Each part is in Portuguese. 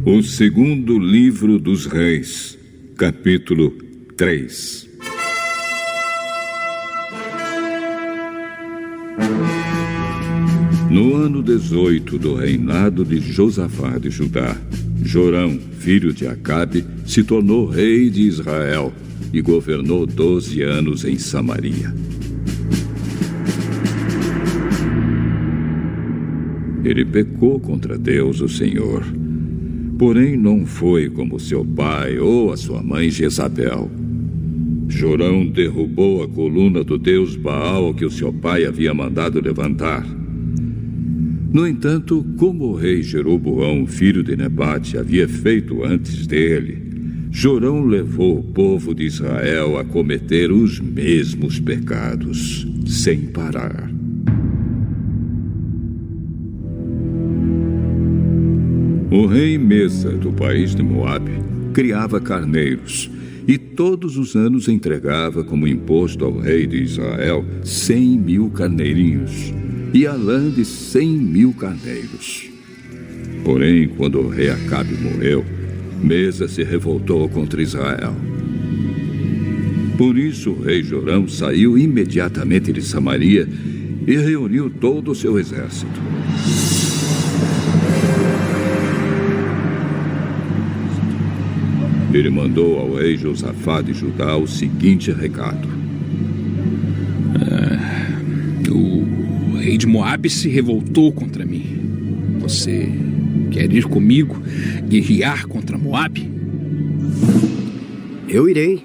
O segundo livro dos Reis, capítulo 3. No ano 18 do reinado de Josafá de Judá, Jorão, filho de Acabe, se tornou rei de Israel e governou 12 anos em Samaria. Ele pecou contra Deus, o Senhor. Porém, não foi como seu pai ou a sua mãe Jezabel. Jorão derrubou a coluna do deus Baal que o seu pai havia mandado levantar. No entanto, como o rei Jeroboão, filho de Nebate, havia feito antes dele, Jorão levou o povo de Israel a cometer os mesmos pecados, sem parar. O rei Mesa, do país de Moabe, criava carneiros e todos os anos entregava como imposto ao rei de Israel 100.000 carneirinhos e a lã de 100.000 carneiros. Porém, quando o rei Acabe morreu, Mesa se revoltou contra Israel. Por isso o rei Jorão saiu imediatamente de Samaria e reuniu todo o seu exército. Ele mandou ao rei Josafá de Judá o seguinte recado: O rei de Moabe se revoltou contra mim. Você quer ir comigo guerrear contra Moabe? Eu irei.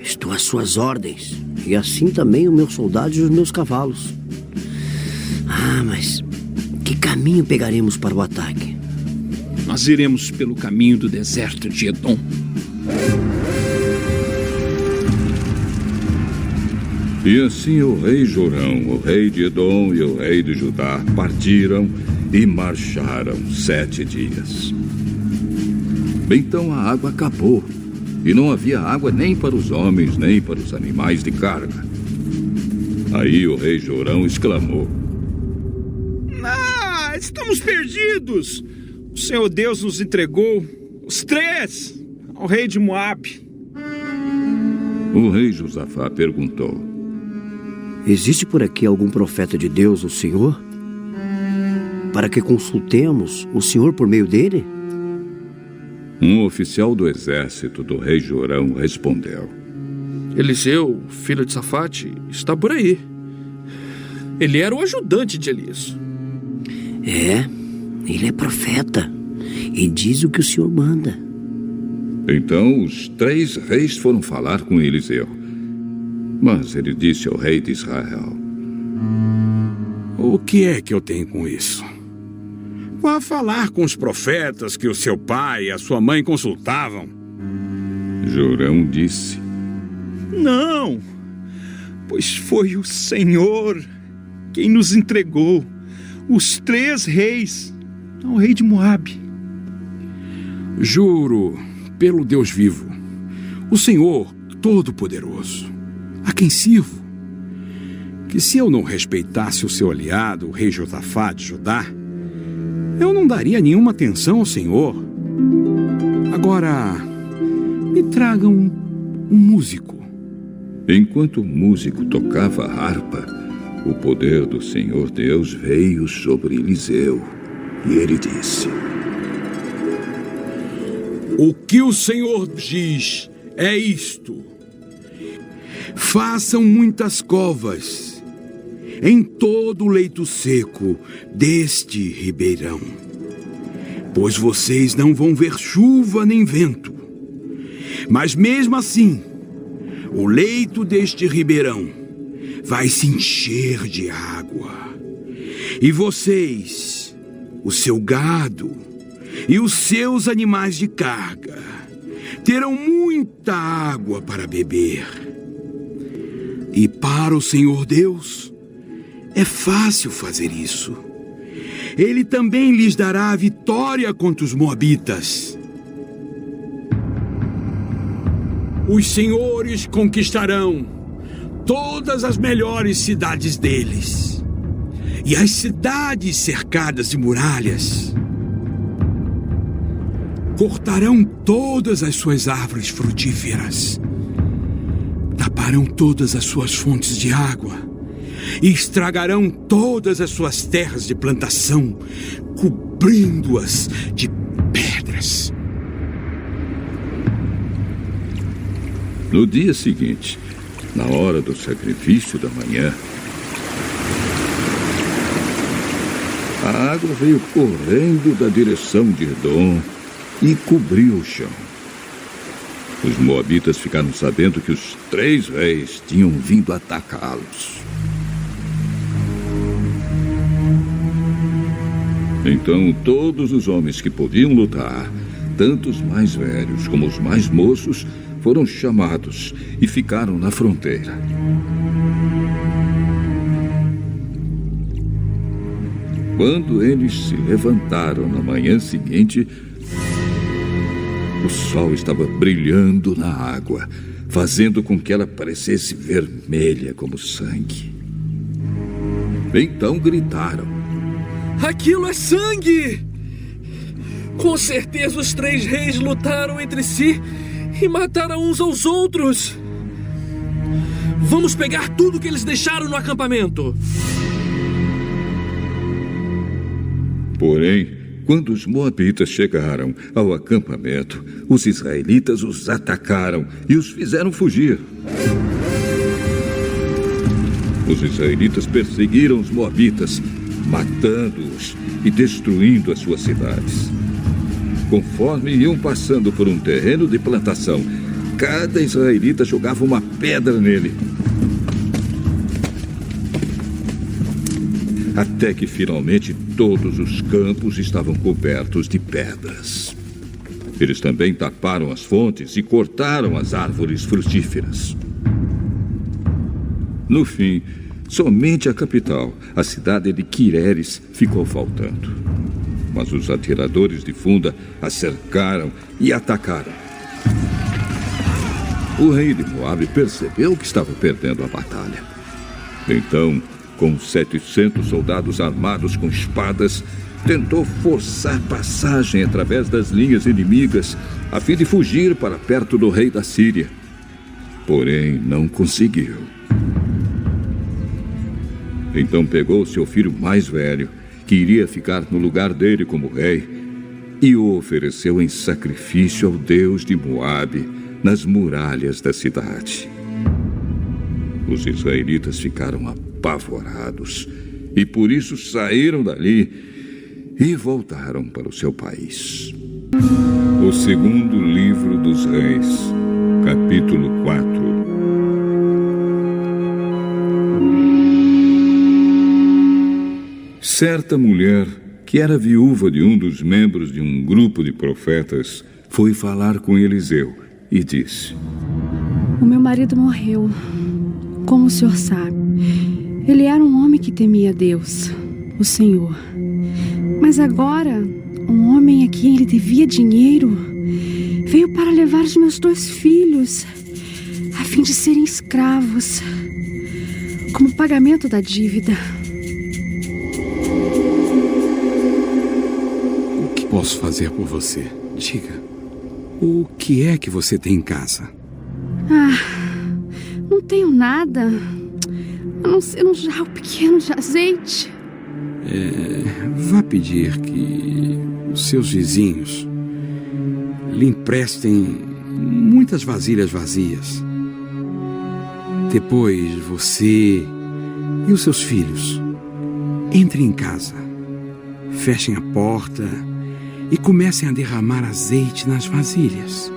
Estou às suas ordens. E assim também os meus soldados e os meus cavalos. Mas que caminho pegaremos para o ataque? Nós iremos pelo caminho do deserto de Edom. E assim o rei Jorão, o rei de Edom e o rei de Judá partiram e marcharam 7 dias. Então a água acabou, e não havia água nem para os homens, nem para os animais de carga. Aí o rei Jorão exclamou: Estamos perdidos! O Senhor Deus nos entregou os 3 ao rei de Moabe. O rei Josafá perguntou: Existe por aqui algum profeta de Deus, o Senhor? Para que consultemos o Senhor por meio dele? Um oficial do exército do rei Jorão respondeu: Eliseu, filho de Safate, está por aí. Ele era o ajudante de Elias. Ele é profeta e diz o que o Senhor manda. Então os 3 reis foram falar com Eliseu. Mas ele disse ao rei de Israel: O que é que eu tenho com isso? Vá falar com os profetas que o seu pai e a sua mãe consultavam. Jorão disse: Não, pois foi o Senhor quem nos entregou os 3 reis ao rei de Moabe. Juro pelo Deus vivo, o Senhor Todo-Poderoso, a quem sirvo, que se eu não respeitasse o seu aliado, o rei Josafá de Judá, eu não daria nenhuma atenção ao Senhor. Agora, me tragam um músico. Enquanto o músico tocava a harpa, o poder do Senhor Deus veio sobre Eliseu, e ele disse: O que o Senhor diz é isto: façam muitas covas em todo o leito seco deste ribeirão, pois vocês não vão ver chuva nem vento. Mas mesmo assim, o leito deste ribeirão vai se encher de água. E vocês, o seu gado e os seus animais de carga terão muita água para beber. E para o Senhor Deus é fácil fazer isso. Ele também lhes dará a vitória contra os moabitas. Os senhores conquistarão todas as melhores cidades deles, e as cidades cercadas de muralhas cortarão todas as suas árvores frutíferas, taparão todas as suas fontes de água e estragarão todas as suas terras de plantação, cobrindo-as de pedras. No dia seguinte, na hora do sacrifício da manhã, a água veio correndo da direção de Edom e cobriu o chão. Os moabitas ficaram sabendo que os 3 reis tinham vindo atacá-los. Então todos os homens que podiam lutar, tanto os mais velhos como os mais moços, foram chamados e ficaram na fronteira. Quando eles se levantaram na manhã seguinte, o sol estava brilhando na água, fazendo com que ela parecesse vermelha como sangue. Então gritaram: Aquilo é sangue! Com certeza os 3 reis lutaram entre si e mataram uns aos outros. Vamos pegar tudo que eles deixaram no acampamento. Porém, quando os moabitas chegaram ao acampamento, os israelitas os atacaram e os fizeram fugir. Os israelitas perseguiram os moabitas, matando-os e destruindo as suas cidades. Conforme iam passando por um terreno de plantação, cada israelita jogava uma pedra nele. Até que finalmente todos os campos estavam cobertos de pedras. Eles também taparam as fontes e cortaram as árvores frutíferas. No fim, somente a capital, a cidade de Quireres, ficou faltando. Mas os atiradores de funda a cercaram e atacaram. O rei de Moabe percebeu que estava perdendo a batalha. Então, com 700 soldados armados com espadas, tentou forçar passagem através das linhas inimigas, a fim de fugir para perto do rei da Síria. Porém, não conseguiu. Então pegou seu filho mais velho, que iria ficar no lugar dele como rei, e o ofereceu em sacrifício ao deus de Moabe, nas muralhas da cidade. Os israelitas ficaram apavorados e por isso saíram dali e voltaram para o seu país. O segundo livro dos Reis, capítulo 4. Certa mulher, que era viúva de um dos membros de um grupo de profetas, foi falar com Eliseu e disse: O meu marido morreu, como o senhor sabe. Ele era um homem que temia Deus, o Senhor. Mas agora, um homem a quem ele devia dinheiro veio para levar os meus 2 filhos, a fim de serem escravos, como pagamento da dívida. O que posso fazer por você? Diga. O que é que você tem em casa? Não tenho nada, a não ser um jarro pequeno de azeite. Vá pedir que os seus vizinhos lhe emprestem muitas vasilhas vazias. Depois você e os seus filhos entrem em casa, fechem a porta e comecem a derramar azeite nas vasilhas.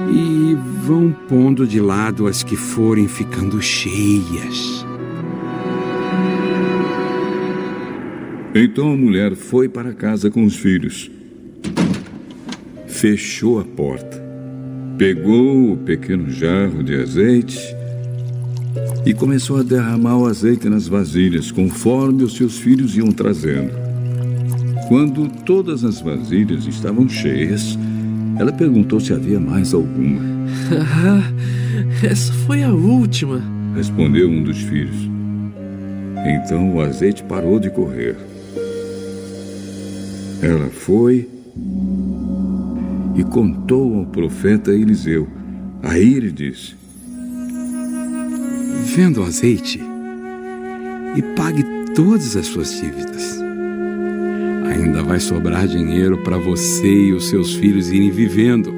E vão pondo de lado as que forem ficando cheias. Então a mulher foi para casa com os filhos. Fechou a porta, pegou o pequeno jarro de azeite e começou a derramar o azeite nas vasilhas, conforme os seus filhos iam trazendo. Quando todas as vasilhas estavam cheias, ela perguntou se havia mais alguma. Essa foi a última, respondeu um dos filhos. Então o azeite parou de correr. Ela foi e contou ao profeta Eliseu. Aí ele disse: Venda o azeite e pague todas as suas dívidas. Ainda vai sobrar dinheiro para você e os seus filhos irem vivendo.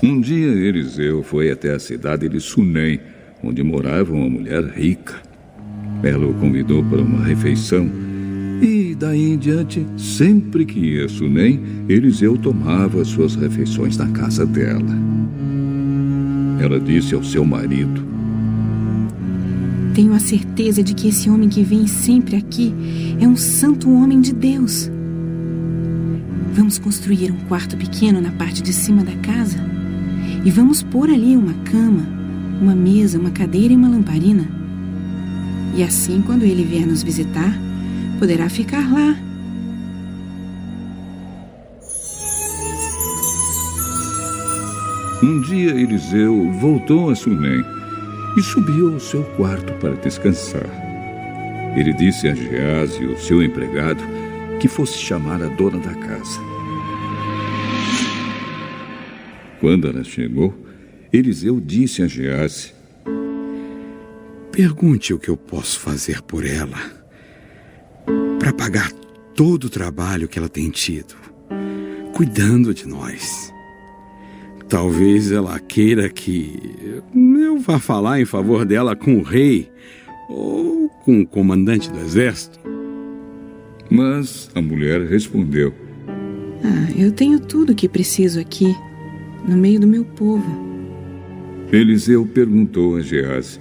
Um dia Eliseu foi até a cidade de Sunem, onde morava uma mulher rica. Ela o convidou para uma refeição e, daí em diante, sempre que ia a Sunem, Eliseu tomava as suas refeições na casa dela. Ela disse ao seu marido: Tenho a certeza de que esse homem que vem sempre aqui é um santo homem de Deus. Vamos construir um quarto pequeno na parte de cima da casa e vamos pôr ali uma cama, uma mesa, uma cadeira e uma lamparina. E assim, quando ele vier nos visitar, poderá ficar lá. Um dia Eliseu voltou a Sunem e subiu ao seu quarto para descansar. Ele disse a Geazi, o seu empregado, que fosse chamar a dona da casa. Quando ela chegou, Eliseu disse a Geazi: Pergunte o que eu posso fazer por ela para pagar todo o trabalho que ela tem tido, cuidando de nós. Talvez ela queira que eu vá falar em favor dela com o rei ou com o comandante do exército. Mas a mulher respondeu: Eu tenho tudo o que preciso aqui, no meio do meu povo. Eliseu perguntou a Geazi: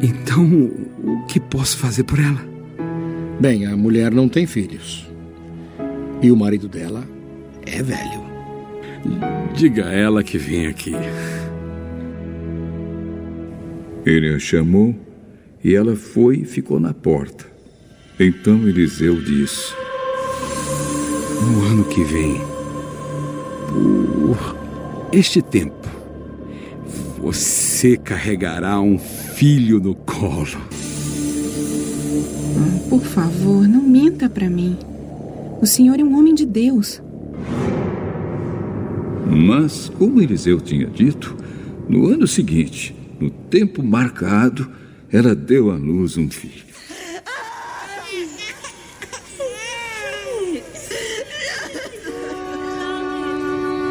Então, o que posso fazer por ela? Bem, a mulher não tem filhos. E o marido dela é velho. Diga a ela que vem aqui. Ele a chamou e ela foi e ficou na porta. Então Eliseu disse: No ano que vem, por este tempo, você carregará um filho no colo. Por favor, não minta para mim. O senhor é um homem de Deus. Mas, como Eliseu tinha dito, no ano seguinte, no tempo marcado, ela deu à luz um filho.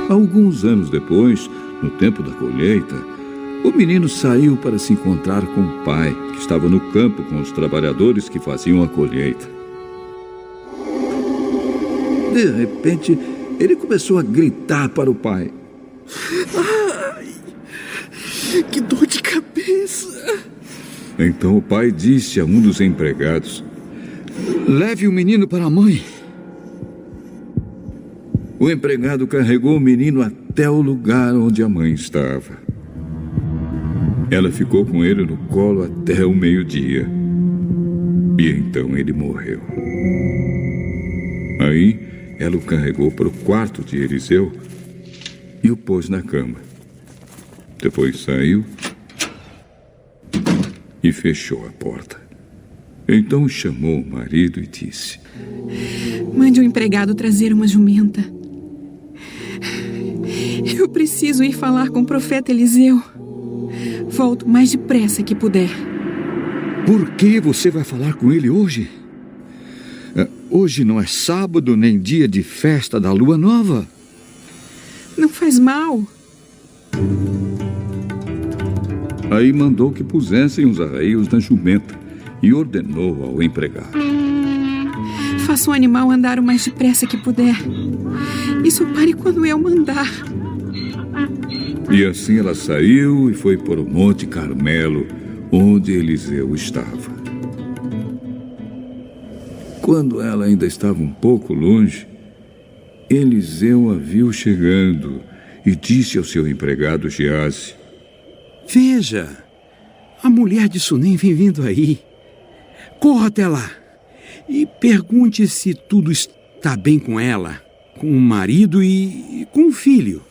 Alguns anos depois, no tempo da colheita, o menino saiu para se encontrar com o pai, que estava no campo com os trabalhadores que faziam a colheita. De repente, ele começou a gritar para o pai: Ai, que dor de cabeça! Então o pai disse a um dos empregados: Leve o menino para a mãe. O empregado carregou o menino até o lugar onde a mãe estava. Ela ficou com ele no colo até o meio-dia. E então ele morreu. Aí ela o carregou para o quarto de Eliseu e o pôs na cama. Depois saiu e fechou a porta. Então chamou o marido e disse: Mande um empregado trazer uma jumenta. Eu preciso ir falar com o profeta Eliseu. Volto o mais depressa que puder. Por que você vai falar com ele hoje? Hoje não é sábado nem dia de festa da lua nova. Não faz mal. Aí mandou que pusessem os arreios na jumenta e ordenou ao empregado: Faça o animal andar o mais depressa que puder. E só pare quando eu mandar. E assim ela saiu e foi para o Monte Carmelo, onde Eliseu estava. Quando ela ainda estava um pouco longe, Eliseu a viu chegando e disse ao seu empregado Geazi: Veja, a mulher de Sunem vem vindo aí. Corra até lá e pergunte se tudo está bem com ela, com o marido e com o filho.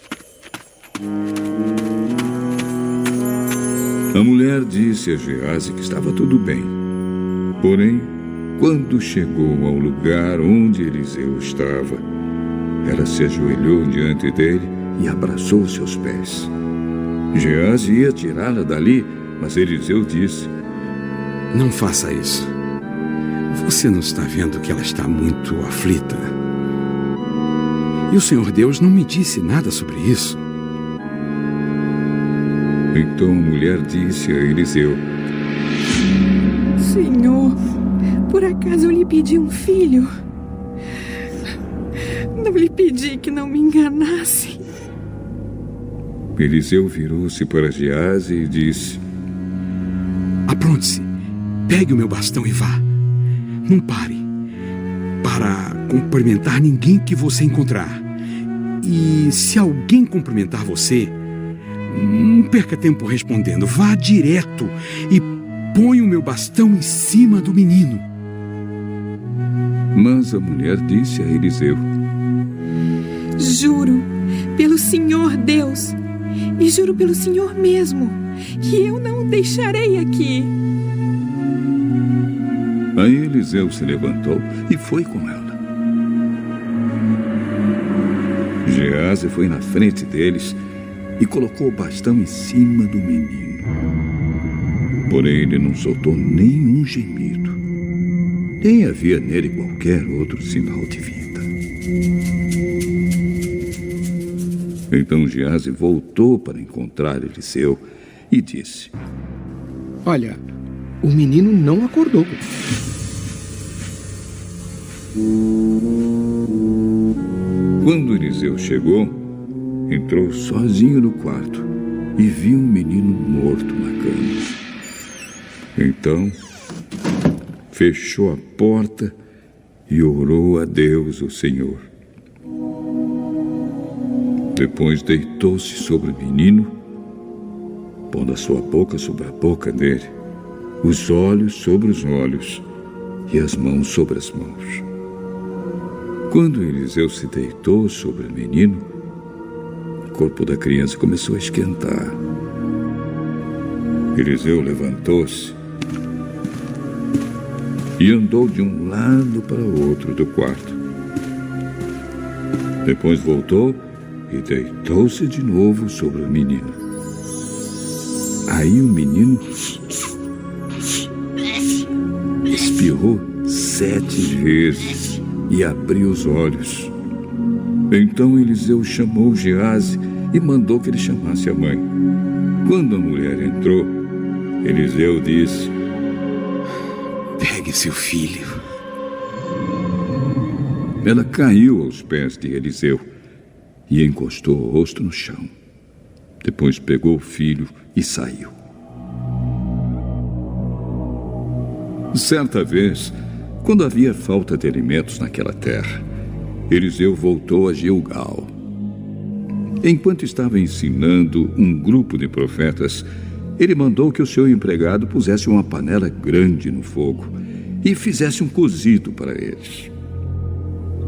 A mulher disse a Geazi que estava tudo bem. Porém, Quando chegou ao lugar onde Eliseu estava, ela se ajoelhou diante dele e abraçou seus pés. Geazi ia tirá-la dali, mas Eliseu disse: Não faça isso. Você não está vendo que ela está muito aflita? E o Senhor Deus não me disse nada sobre isso. Então a mulher disse a Eliseu: Senhor, por acaso eu lhe pedi um filho? Não lhe pedi que não me enganasse. Eliseu virou-se para Geazi e disse: Apronte-se, pegue o meu bastão e vá. Não pare para cumprimentar ninguém que você encontrar. E se alguém cumprimentar você, não perca tempo respondendo. Vá direto e põe o meu bastão em cima do menino. Mas a mulher disse a Eliseu: Juro pelo Senhor Deus, e juro pelo Senhor mesmo, que eu não o deixarei aqui. Aí Eliseu se levantou e foi com ela. Geazi foi na frente deles e colocou o bastão em cima do menino. Porém, ele não soltou nenhum gemido, nem havia nele qualquer outro sinal de vida. Então Geazi voltou para encontrar Eliseu e disse: Olha, o menino não acordou. Quando Eliseu chegou, entrou sozinho no quarto e viu um menino morto na cama. Então, fechou a porta e orou a Deus, o Senhor. Depois deitou-se sobre o menino, pondo a sua boca sobre a boca dele, os olhos sobre os olhos e as mãos sobre as mãos. Quando Eliseu se deitou sobre o menino, o corpo da criança começou a esquentar. Eliseu levantou-se e andou de um lado para o outro do quarto. Depois voltou e deitou-se de novo sobre o menino. Aí o menino espirrou 7 vezes e abriu os olhos. Então Eliseu chamou Geazi e mandou que ele chamasse a mãe. Quando a mulher entrou, Eliseu disse: Pegue seu filho. Ela caiu aos pés de Eliseu e encostou o rosto no chão. Depois pegou o filho e saiu. Certa vez, quando havia falta de alimentos naquela terra, Eliseu voltou a Gilgal. Enquanto estava ensinando um grupo de profetas, ele mandou que o seu empregado pusesse uma panela grande no fogo e fizesse um cozido para eles.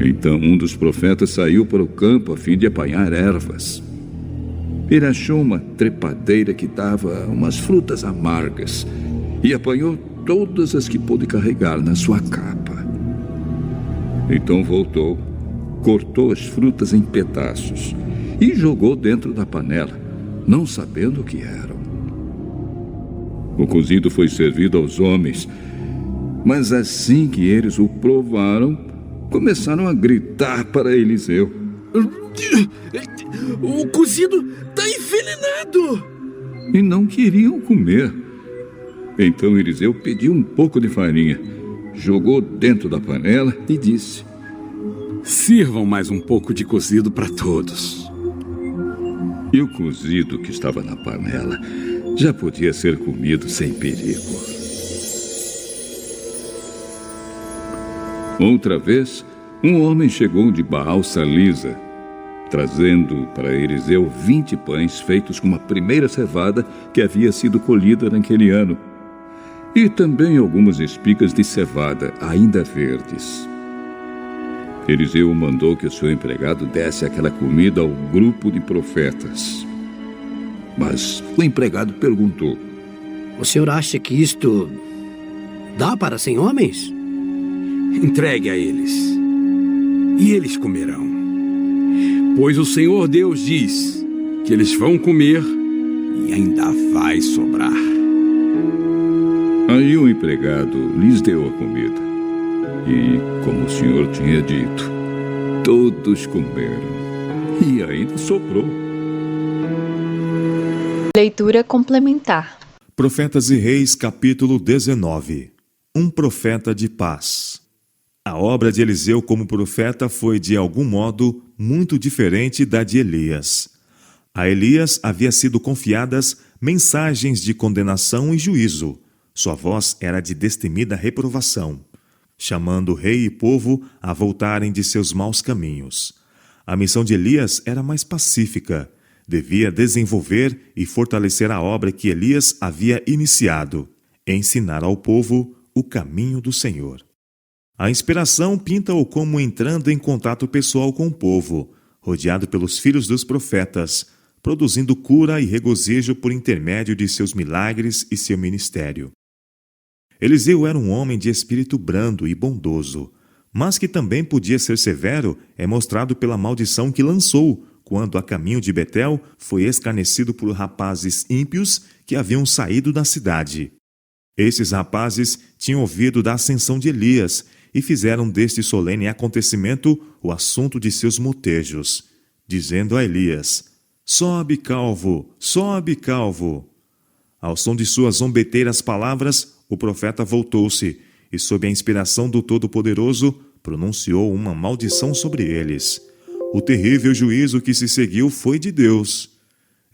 Então um dos profetas saiu para o campo a fim de apanhar ervas. Ele achou uma trepadeira que dava umas frutas amargas e apanhou todas as que pôde carregar na sua capa. Então voltou, cortou as frutas em pedaços e jogou dentro da panela, não sabendo o que eram. O cozido foi servido aos homens, mas assim que eles o provaram, começaram a gritar para Eliseu: O cozido está envenenado! E não queriam comer. Então Eliseu pediu um pouco de farinha, jogou dentro da panela e disse: Sirvam mais um pouco de cozido para todos. E o cozido que estava na panela já podia ser comido sem perigo. Outra vez, um homem chegou de Baal-Salisa, trazendo para Eliseu 20 pães feitos com a primeira cevada que havia sido colhida naquele ano, e também algumas espigas de cevada ainda verdes. Eliseu mandou que o seu empregado desse aquela comida ao grupo de profetas. Mas o empregado perguntou: O senhor acha que isto dá para 100 homens? entregue a eles, e eles comerão. Pois o Senhor Deus diz que eles vão comer e ainda vai sobrar. Aí o empregado lhes deu a comida. E, como o Senhor tinha dito, todos comeram. E ainda sobrou. Leitura complementar. Profetas e Reis, capítulo 19. Um profeta de paz. A obra de Eliseu como profeta foi, de algum modo, muito diferente da de Elias. A Elias havia sido confiadas mensagens de condenação e juízo. Sua voz era de destemida reprovação, chamando rei e povo a voltarem de seus maus caminhos. A missão de Elias era mais pacífica. Devia desenvolver e fortalecer a obra que Elias havia iniciado, ensinar ao povo o caminho do Senhor. A inspiração pinta-o como entrando em contato pessoal com o povo, rodeado pelos filhos dos profetas, produzindo cura e regozijo por intermédio de seus milagres e seu ministério. Eliseu era um homem de espírito brando e bondoso, mas que também podia ser severo é mostrado pela maldição que lançou quando, a caminho de Betel, foi escarnecido por rapazes ímpios que haviam saído da cidade. Esses rapazes tinham ouvido da ascensão de Elias e fizeram deste solene acontecimento o assunto de seus motejos, dizendo a Elias: "Sobe, calvo! Sobe, calvo!" Ao som de suas zombeteiras palavras, o profeta voltou-se e, sob a inspiração do Todo-Poderoso, pronunciou uma maldição sobre eles. O terrível juízo que se seguiu foi de Deus.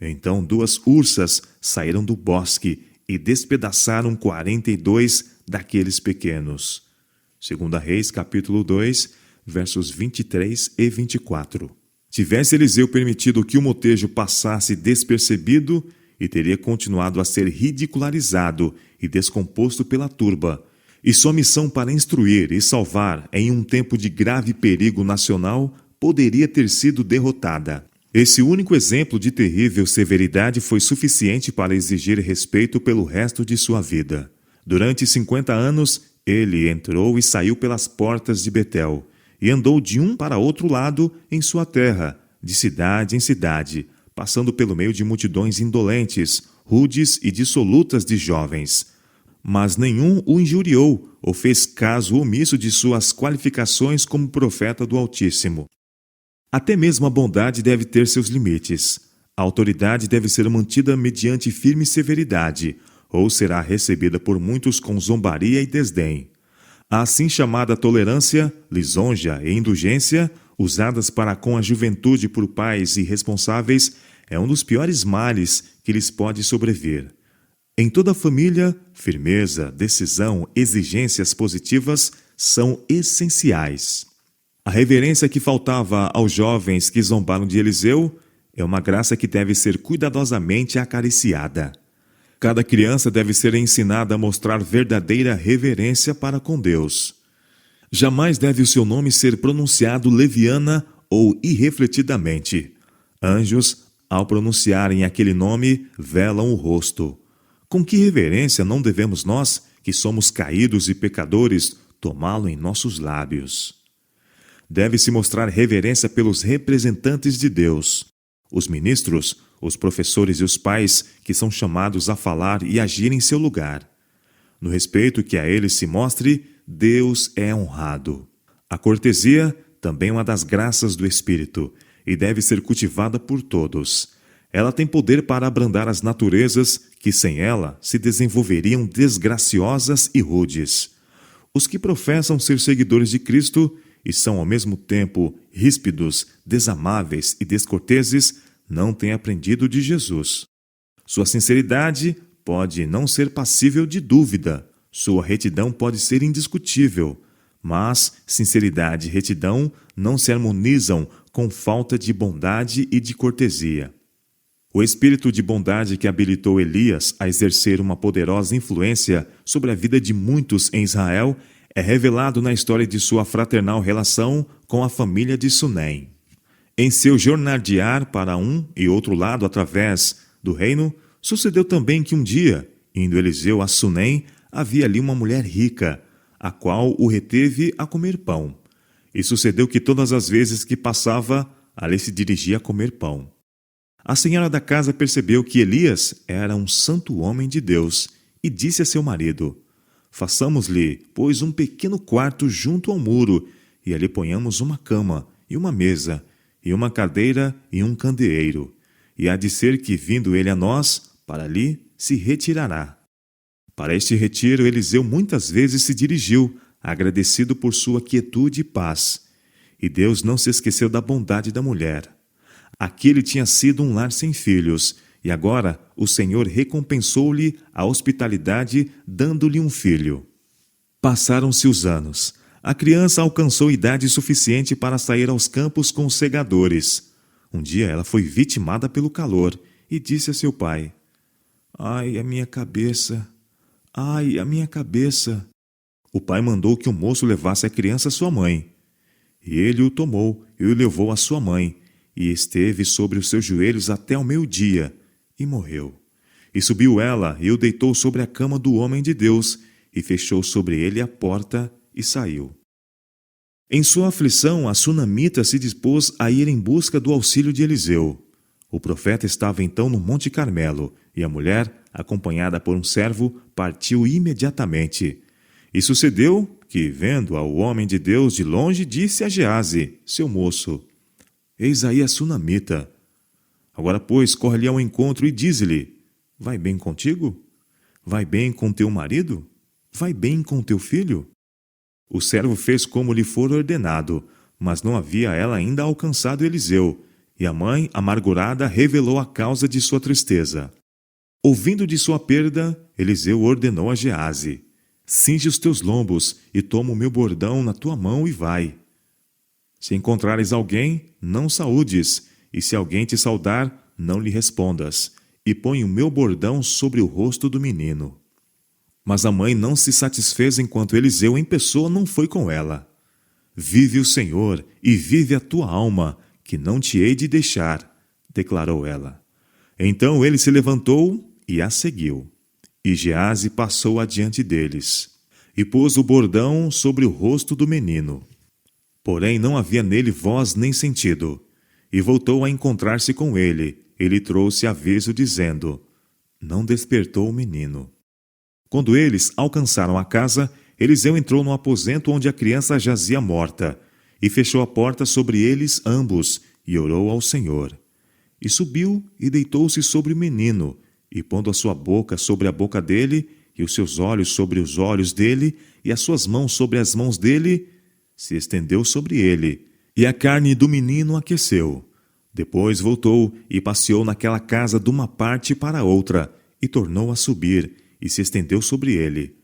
Então 2 ursas saíram do bosque e despedaçaram 42 daqueles pequenos. 2 Reis, capítulo 2, versos 23 e 24. Tivesse Eliseu permitido que o motejo passasse despercebido, e teria continuado a ser ridicularizado e descomposto pela turba, e sua missão para instruir e salvar em um tempo de grave perigo nacional poderia ter sido derrotada. Esse único exemplo de terrível severidade foi suficiente para exigir respeito pelo resto de sua vida. Durante 50 anos, ele entrou e saiu pelas portas de Betel, e andou de um para outro lado em sua terra, de cidade em cidade, passando pelo meio de multidões indolentes, rudes e dissolutas de jovens. Mas nenhum o injuriou ou fez caso omisso de suas qualificações como profeta do Altíssimo. Até mesmo a bondade deve ter seus limites. A autoridade deve ser mantida mediante firme severidade, ou será recebida por muitos com zombaria e desdém. A assim chamada tolerância, lisonja e indulgência, usadas para com a juventude por pais irresponsáveis, é um dos piores males que lhes pode sobrevir. Em toda a família, firmeza, decisão, exigências positivas são essenciais. A reverência que faltava aos jovens que zombaram de Eliseu é uma graça que deve ser cuidadosamente acariciada. Cada criança deve ser ensinada a mostrar verdadeira reverência para com Deus. Jamais deve o seu nome ser pronunciado leviana ou irrefletidamente. Anjos, ao pronunciarem aquele nome, velam o rosto. Com que reverência não devemos nós, que somos caídos e pecadores, tomá-lo em nossos lábios? Deve-se mostrar reverência pelos representantes de Deus, os ministros, os professores e os pais que são chamados a falar e agir em seu lugar. No respeito que a eles se mostre, Deus é honrado. A cortesia também é uma das graças do Espírito e deve ser cultivada por todos. Ela tem poder para abrandar as naturezas que sem ela se desenvolveriam desgraciosas e rudes. Os que professam ser seguidores de Cristo e são ao mesmo tempo ríspidos, desamáveis e descorteses, não têm aprendido de Jesus. Sua sinceridade pode não ser passível de dúvida, sua retidão pode ser indiscutível, mas sinceridade e retidão não se harmonizam com falta de bondade e de cortesia. O espírito de bondade que habilitou Elias a exercer uma poderosa influência sobre a vida de muitos em Israel é revelado na história de sua fraternal relação com a família de Sunem. Em seu jornadear para um e outro lado através do reino, sucedeu também que um dia, indo Eliseu a Sunem, havia ali uma mulher rica, a qual o reteve a comer pão. E sucedeu que todas as vezes que passava, ali se dirigia a comer pão. A senhora da casa percebeu que Elias era um santo homem de Deus e disse a seu marido: façamos-lhe, pois, um pequeno quarto junto ao muro, e ali ponhamos uma cama e uma mesa, e uma cadeira e um candeeiro. E há de ser que, vindo ele a nós, para ali se retirará. Para este retiro, Eliseu muitas vezes se dirigiu, agradecido por sua quietude e paz. E Deus não se esqueceu da bondade da mulher. Aquele tinha sido um lar sem filhos, e agora o Senhor recompensou-lhe a hospitalidade, dando-lhe um filho. Passaram-se os anos. A criança alcançou idade suficiente para sair aos campos com os segadores. Um dia ela foi vitimada pelo calor e disse a seu pai: ai, a minha cabeça! Ai, a minha cabeça! O pai mandou que o moço levasse a criança à sua mãe. E ele o tomou e o levou à sua mãe, e esteve sobre os seus joelhos até ao meio-dia, e morreu. E subiu ela e o deitou sobre a cama do homem de Deus, e fechou sobre ele a porta, e saiu. Em sua aflição, a sunamita se dispôs a ir em busca do auxílio de Eliseu. O profeta estava então no Monte Carmelo, e a mulher, acompanhada por um servo, partiu imediatamente. E sucedeu que, vendo ao homem de Deus de longe, disse a Geazi, seu moço: eis aí a sunamita. Agora, pois, corre-lhe ao encontro e dize-lhe: vai bem contigo? Vai bem com teu marido? Vai bem com teu filho? O servo fez como lhe for ordenado, mas não havia ela ainda alcançado Eliseu, e a mãe, amargurada, revelou a causa de sua tristeza. Ouvindo de sua perda, Eliseu ordenou a Geazi: cinge os teus lombos e toma o meu bordão na tua mão e vai. Se encontrares alguém, não saúdes, e se alguém te saudar, não lhe respondas, e põe o meu bordão sobre o rosto do menino. Mas a mãe não se satisfez enquanto Eliseu em pessoa não foi com ela. Vive o Senhor e vive a tua alma, que não te hei de deixar, declarou ela. Então ele se levantou e a seguiu. E Geazi passou adiante deles, e pôs o bordão sobre o rosto do menino. Porém não havia nele voz nem sentido. E voltou a encontrar-se com ele. Ele trouxe aviso dizendo: não despertou o menino. Quando eles alcançaram a casa, Eliseu entrou no aposento onde a criança jazia morta, e fechou a porta sobre eles ambos, e orou ao Senhor. E subiu e deitou-se sobre o menino, e pondo a sua boca sobre a boca dele, e os seus olhos sobre os olhos dele, e as suas mãos sobre as mãos dele, se estendeu sobre ele, e a carne do menino aqueceu. Depois voltou e passeou naquela casa de uma parte para outra, e tornou a subir, e se estendeu sobre ele.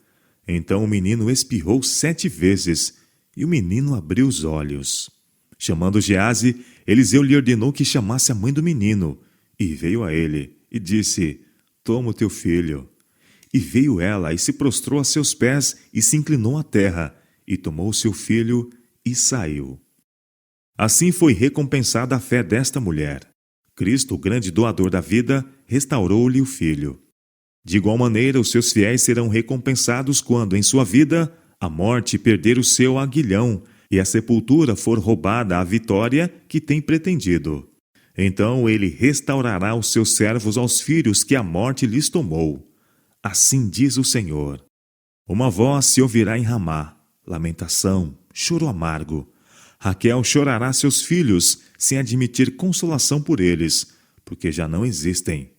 Então o menino espirrou 7 vezes, e o menino abriu os olhos. Chamando Geazi, Eliseu lhe ordenou que chamasse a mãe do menino, e veio a ele, e disse: toma o teu filho. E veio ela, e se prostrou a seus pés, e se inclinou à terra, e tomou seu filho, e saiu. Assim foi recompensada a fé desta mulher. Cristo, o grande doador da vida, restaurou-lhe o filho. De igual maneira, os seus fiéis serão recompensados quando, em sua vida, a morte perder o seu aguilhão e a sepultura for roubada a vitória que tem pretendido. Então ele restaurará os seus servos aos filhos que a morte lhes tomou. Assim diz o Senhor: uma voz se ouvirá em Ramá, lamentação, choro amargo. Raquel chorará seus filhos, sem admitir consolação por eles, porque já não existem.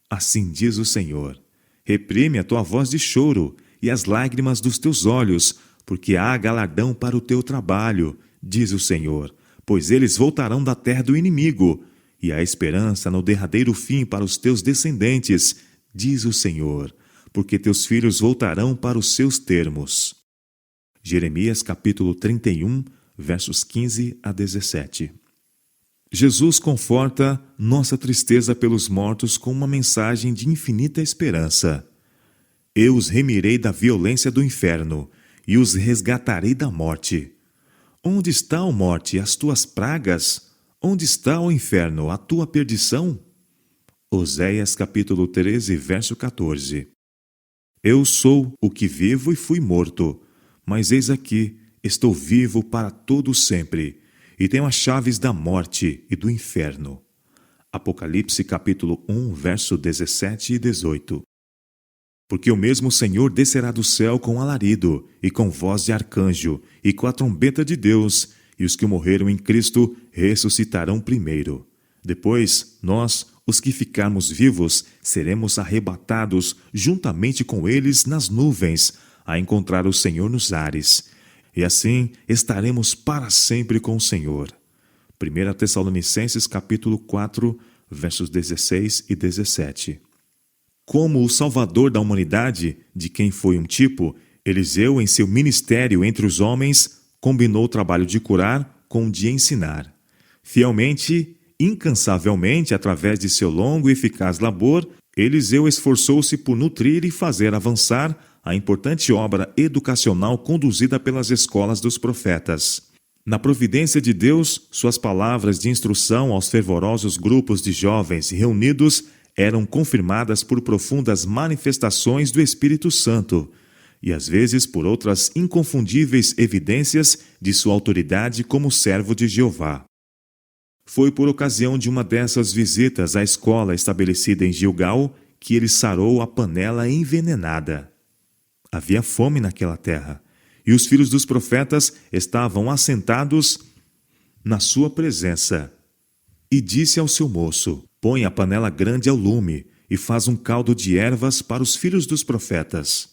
Assim diz o Senhor: reprime a tua voz de choro e as lágrimas dos teus olhos, porque há galardão para o teu trabalho, diz o Senhor, pois eles voltarão da terra do inimigo, e há esperança no derradeiro fim para os teus descendentes, diz o Senhor, porque teus filhos voltarão para os seus termos. Jeremias capítulo 31, versos 15 a 17. Jesus conforta nossa tristeza pelos mortos com uma mensagem de infinita esperança. Eu os remirei da violência do inferno e os resgatarei da morte. Onde está, ó morte, as tuas pragas? Onde está, ó inferno, a tua perdição? Oséias capítulo 13, verso 14. Eu sou o que vivo e fui morto, mas eis aqui, estou vivo para todo sempre, e tenho as chaves da morte e do inferno. Apocalipse capítulo 1, verso 17 e 18. Porque o mesmo Senhor descerá do céu com alarido, e com voz de arcanjo, e com a trombeta de Deus, e os que morreram em Cristo ressuscitarão primeiro. Depois, nós, os que ficarmos vivos, seremos arrebatados juntamente com eles nas nuvens, a encontrar o Senhor nos ares. E assim estaremos para sempre com o Senhor. 1 Tessalonicenses capítulo 4, versos 16 e 17. Como o Salvador da humanidade, de quem foi um tipo, Eliseu, em seu ministério entre os homens, combinou o trabalho de curar com o de ensinar. Fielmente, incansavelmente, através de seu longo e eficaz labor, Eliseu esforçou-se por nutrir e fazer avançar a importante obra educacional conduzida pelas escolas dos profetas. Na providência de Deus, suas palavras de instrução aos fervorosos grupos de jovens reunidos eram confirmadas por profundas manifestações do Espírito Santo e, às vezes, por outras inconfundíveis evidências de sua autoridade como servo de Jeová. Foi por ocasião de uma dessas visitas à escola estabelecida em Gilgal que ele sarou a panela envenenada. Havia fome naquela terra, e os filhos dos profetas estavam assentados na sua presença. E disse ao seu moço: põe a panela grande ao lume, e faz um caldo de ervas para os filhos dos profetas.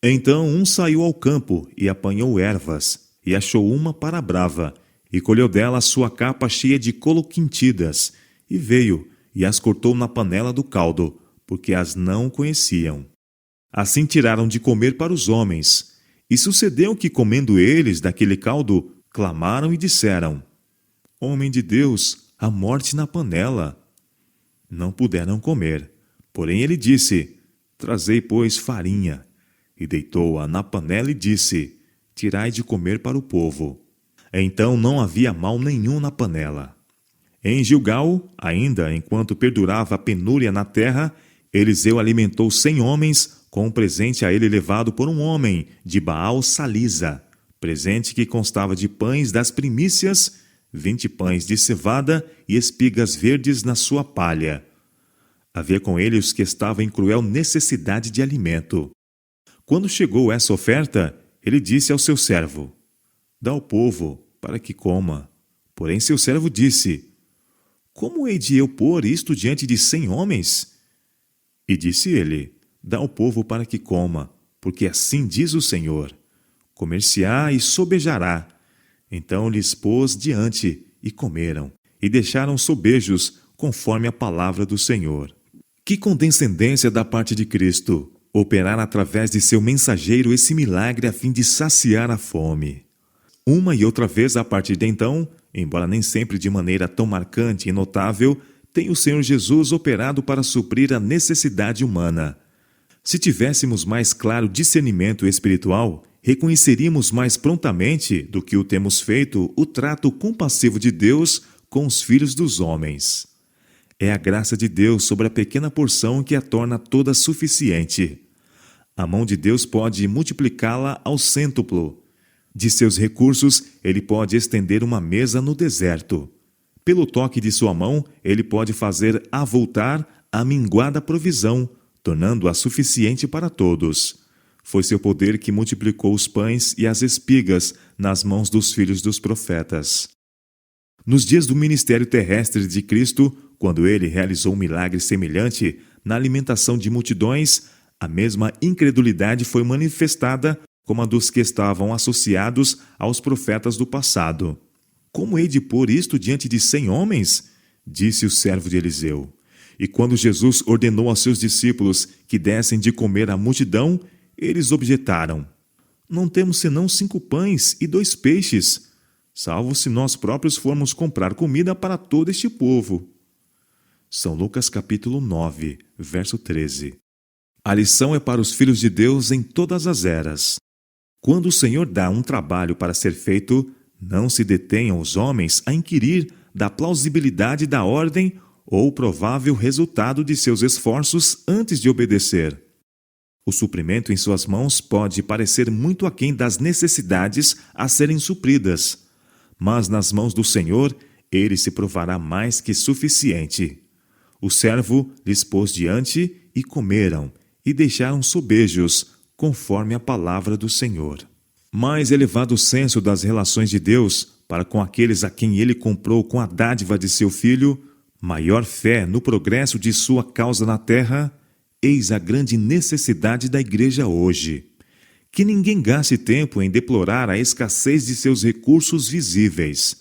Então um saiu ao campo, e apanhou ervas, e achou uma para a brava, e colheu dela a sua capa cheia de coloquintidas, e veio, e as cortou na panela do caldo, porque as não conheciam. Assim tiraram de comer para os homens. E sucedeu que, comendo eles daquele caldo, clamaram e disseram: Homem de Deus, a morte na panela. Não puderam comer. Porém ele disse: Trazei, pois, farinha. E deitou-a na panela e disse: Tirai de comer para o povo. Então não havia mal nenhum na panela. Em Gilgal, ainda enquanto perdurava a penúria na terra, Eliseu alimentou 100 homens com um presente a ele levado por um homem de Baal Salisa, presente que constava de pães das primícias, 20 pães de cevada e espigas verdes na sua palha. Havia com ele os que estavam em cruel necessidade de alimento. Quando chegou essa oferta, ele disse ao seu servo: Dá ao povo, para que coma. Porém seu servo disse: Como hei de eu pôr isto diante de 100 homens? E disse ele: Dá ao povo para que coma, porque assim diz o Senhor: comer-se-á e sobejará. Então lhes pôs diante, e comeram, e deixaram sobejos, conforme a palavra do Senhor. Que condescendência da parte de Cristo, operar através de seu mensageiro esse milagre a fim de saciar a fome. Uma e outra vez a partir de então, embora nem sempre de maneira tão marcante e notável, tem o Senhor Jesus operado para suprir a necessidade humana. Se tivéssemos mais claro discernimento espiritual, reconheceríamos mais prontamente do que o temos feito o trato compassivo de Deus com os filhos dos homens. É a graça de Deus sobre a pequena porção que a torna toda suficiente. A mão de Deus pode multiplicá-la ao cêntuplo. De seus recursos, ele pode estender uma mesa no deserto. Pelo toque de sua mão, ele pode fazer avultar a minguada provisão, tornando-a suficiente para todos. Foi seu poder que multiplicou os pães e as espigas nas mãos dos filhos dos profetas. Nos dias do ministério terrestre de Cristo, quando ele realizou um milagre semelhante na alimentação de multidões, a mesma incredulidade foi manifestada como a dos que estavam associados aos profetas do passado. Como hei de pôr isto diante de 100 homens? Disse o servo de Eliseu. E quando Jesus ordenou aos seus discípulos que dessem de comer à multidão, eles objetaram: Não temos senão 5 pães e 2 peixes, salvo se nós próprios formos comprar comida para todo este povo. São Lucas capítulo 9, verso 13. A lição é para os filhos de Deus em todas as eras. Quando o Senhor dá um trabalho para ser feito, não se detenham os homens a inquirir da plausibilidade da ordem ou provável resultado de seus esforços antes de obedecer. O suprimento em suas mãos pode parecer muito aquém das necessidades a serem supridas, mas nas mãos do Senhor ele se provará mais que suficiente. O servo lhes pôs diante e comeram, e deixaram sobejos, conforme a palavra do Senhor. Mais elevado o senso das relações de Deus para com aqueles a quem ele comprou com a dádiva de seu Filho, maior fé no progresso de sua causa na terra, eis a grande necessidade da Igreja hoje. Que ninguém gaste tempo em deplorar a escassez de seus recursos visíveis.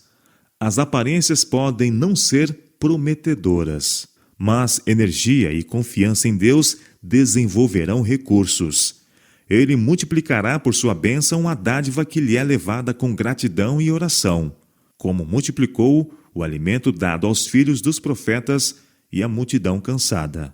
As aparências podem não ser prometedoras, mas energia e confiança em Deus desenvolverão recursos. Ele multiplicará por sua bênção a dádiva que lhe é levada com gratidão e oração, como multiplicou o alimento dado aos filhos dos profetas e à multidão cansada.